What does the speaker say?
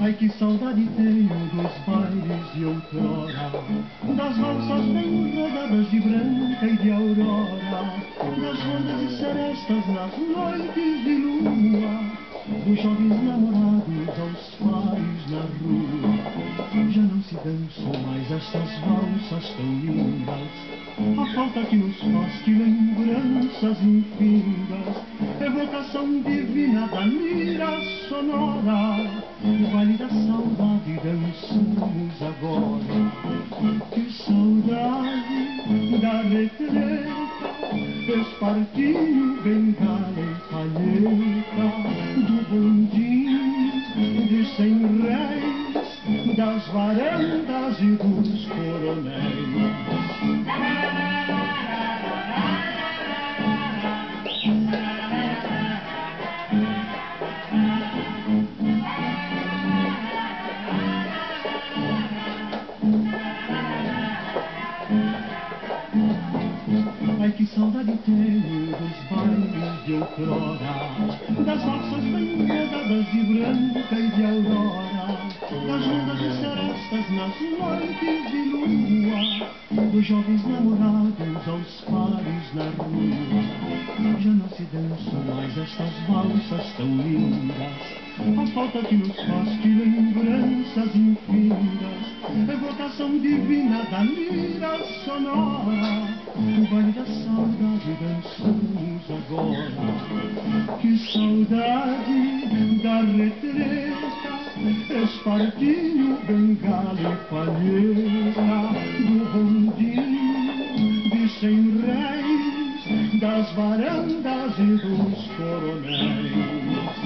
Ai, que saudade tenho dos bailes de outrora, das valsas bem rodadas de branca e de aurora, das rondas e serestas nas noites de lua, dos jovens namorados aos fares na rua. Já não se dançam mais estas valsas tão lindas, a falta que nos faz que lembranças infindas, evocação divina da lira sonora. O baile da saudade dançamos agora. Que saudade da retreta, espartilho, bengala e palheta, do bondinho de 100 réis, das varandas e dos coronéis. Ai, que saudade tenho dos bailes de outrora, das valsas bem rodadas de branca e de aurora, das rondas e serestas nas noites de lua, dos jovens namorados aos pares na rua. Já não se dançam mais estas valsas tão lindas, a falta que nos faz que lembranças infindas, evocação divina da lira sonora. O baile da saudade dançamos agora. Que saudade da retreta, espartilho, bengala e palheta, do rondinho de 100 réis, das varandas e dos coronéis.